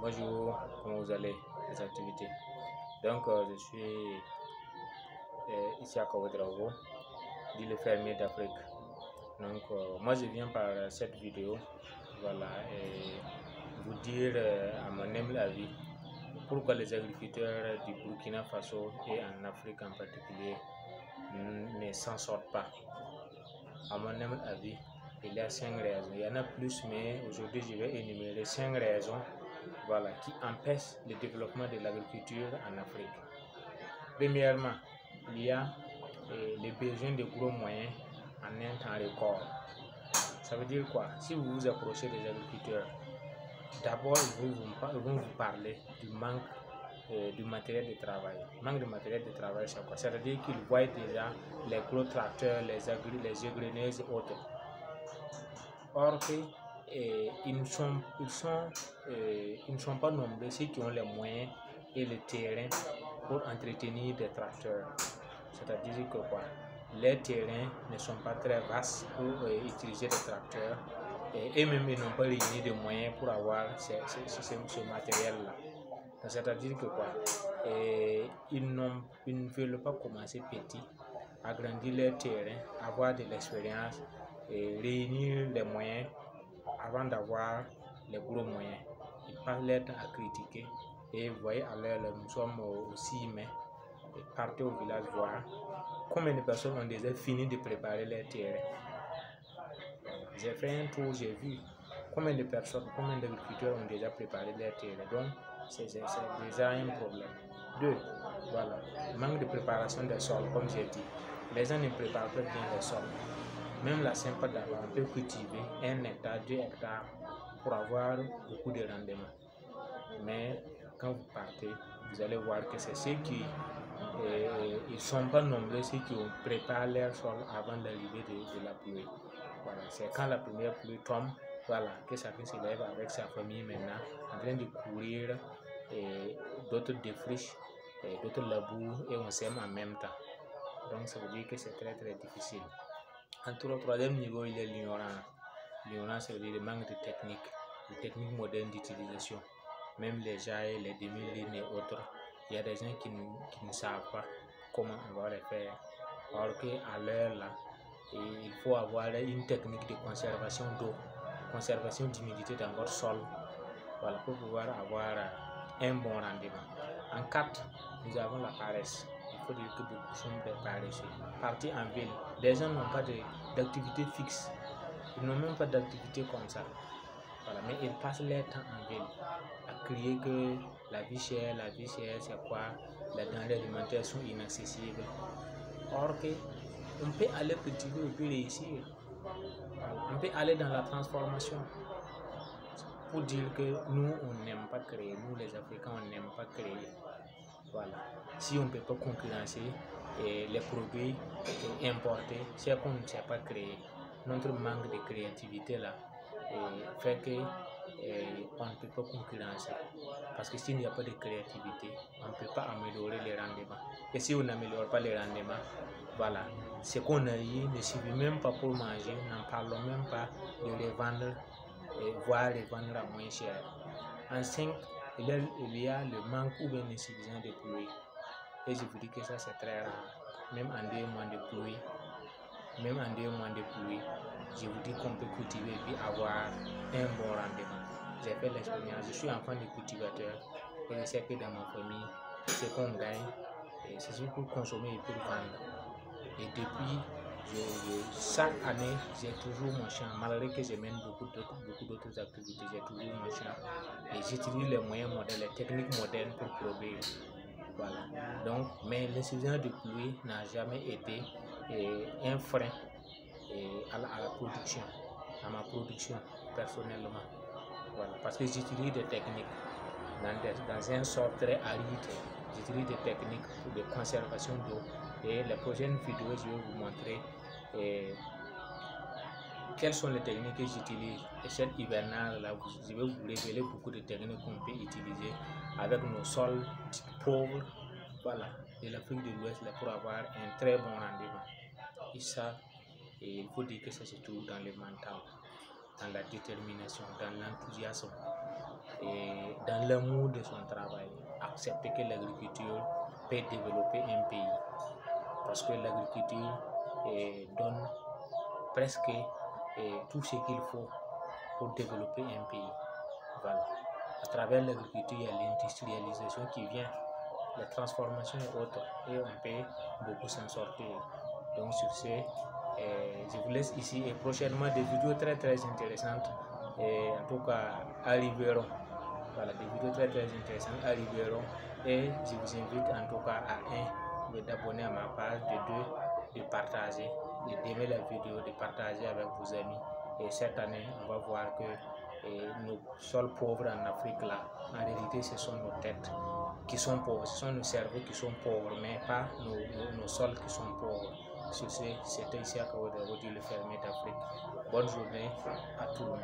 Bonjour, comment vous allez, les activités? Donc, je suis ici à Ouédraogo, dit le fermier d'Afrique. Donc, moi je viens par cette vidéo, voilà, et vous dire à mon humble avis pourquoi les agriculteurs du Burkina Faso et en Afrique en particulier ne s'en sortent pas. À mon humble avis, il y a 5 raisons. Il y en a plus, mais aujourd'hui je vais énumérer 5 raisons, voilà, qui empêchent le développement de l'agriculture en Afrique. Premièrement, il y a les besoins de gros moyens en un temps record. Ça veut dire quoi? Si vous vous approchez des agriculteurs, d'abord ils vont vous parler du manque du matériel de travail. Manque de matériel de travail, c'est quoi? C'est-à-dire qu'ils voient déjà les gros tracteurs, les égreneuses et autres. Or que ils ne sont pas nombreux ceux qui ont les moyens et le terrain pour entretenir des tracteurs. C'est-à-dire que quoi? Les terrains ne sont pas très vastes pour utiliser des tracteurs et eux-mêmes ils n'ont pas réuni de moyens pour avoir ce matériel-là. C'est-à-dire que quoi? Ils ne veulent pas commencer petit, agrandir leur terrain, avoir de l'expérience et réunir les moyens avant d'avoir les gros moyens. Ils passent leur temps à critiquer et vous voyez, alors nous sommes au 6 mai. Partez au village voir combien de personnes ont déjà fini de préparer leur terrain. J'ai fait un tour, j'ai vu combien de personnes, combien d'agriculteurs ont déjà préparé leur terrain. Donc, c'est déjà un problème. 2. Voilà, manque de préparation des sols, comme j'ai dit. Les gens ne préparent pas bien les sols. Même la simple d'abord, on peut cultiver 1 hectare, 2 hectares pour avoir beaucoup de rendement. Mais quand vous partez, vous allez voir que c'est ceux qui ils sont pas nombreux, ceux qui ont préparé leur sol avant l'arrivée de la pluie. Voilà, c'est quand la première pluie tombe, voilà, que chacun se lève avec sa famille maintenant, en train de courir, et d'autres défrichent, et d'autres labourent et on sème en même temps. Donc ça veut dire que c'est très difficile. Entre le troisième niveau, il y a l'ignorance. L'ignorance, ça veut dire le manque de techniques modernes d'utilisation. Même les jailles, les demi-lignes et autres, il y a des gens qui ne savent pas comment on va les faire. Or qu'à l'heure là, il faut avoir une technique de conservation d'eau, conservation d'humidité dans votre sol, voilà, pour pouvoir avoir un bon rendement. En 4, nous avons la paresse. Il faut dire que beaucoup sont des paresseux. Partir en ville, les gens n'ont pas d'activité fixe. Ils n'ont même pas d'activité comme ça. Voilà, mais ils passent leur temps en ville à crier que la vie chère, c'est quoi? Les denrées alimentaires sont inaccessibles. Or que on peut aller cultiver et puis réussir. On peut aller dans la transformation. Pour dire que nous, on n'aime pas créer. Nous, les Africains, on n'aime pas créer. Voilà. Si on ne peut pas concurrencer les produits importés, c'est qu'on ne sait pas créer. Notre manque de créativité là fait que on ne peut pas concurrencer. Parce que s'il n'y a pas de créativité, on ne peut pas améliorer les rendements. Et si on n'améliore pas les rendements, voilà, ce qu'on a eu ne suffit même pas pour manger, n'en parlons même pas de les vendre, voire les vendre à moins cher. En 5, il y a le manque ou bien l'insuffisance de pluie. Et je vous dis que ça c'est très rare. Même en 2 mois de pluie, je vous dis qu'on peut cultiver et puis avoir un bon rendement. J'ai fait l'expérience, je suis enfant de cultivateur et je sais que dans ma famille, ce qu'on gagne, c'est juste pour consommer et pour vendre. Et depuis, chaque année, j'ai toujours mon champ. Malgré que je mène beaucoup d'autres activités, j'ai toujours mon champ. Et j'utilise les moyens modernes, les techniques modernes pour produire. Voilà. Donc, mais l'insuffisance de pluie n'a jamais été un frein à la production, à ma production personnellement. Voilà. Parce que j'utilise des techniques dans un sol très aride. J'utilise des techniques de conservation d'eau. Et les prochaines vidéos, je vais vous montrer quelles sont les techniques que j'utilise. Et cette hivernale là, je vais vous révéler beaucoup de techniques qu'on peut utiliser avec nos sols pauvres, voilà, de l'Afrique de l'Ouest pour avoir un très bon rendement. Et ça, il faut dire que ça se trouve dans le mental, dans la détermination, dans l'enthousiasme. dans l'amour de son travail, accepter que l'agriculture peut développer un pays. Parce que l'agriculture donne presque tout ce qu'il faut pour développer un pays. Voilà. À travers l'agriculture, il y a l'industrialisation qui vient, la transformation et autres, et on peut beaucoup s'en sortir. Donc sur ce, je vous laisse ici et prochainement des vidéos très intéressantes, en tout cas arriveront. Voilà, des vidéos très intéressantes arriveront, et je vous invite en tout cas à d'abonner à ma page, de partager, d'aimer la vidéo, de partager avec vos amis. Et cette année, on va voir que nos sols pauvres en Afrique là, en réalité ce sont nos têtes qui sont pauvres, ce sont nos cerveaux qui sont pauvres, mais pas nos sols qui sont pauvres. Sur ce, c'était ici à Kaouda, le fermier d'Afrique. Bonne journée à tout le monde.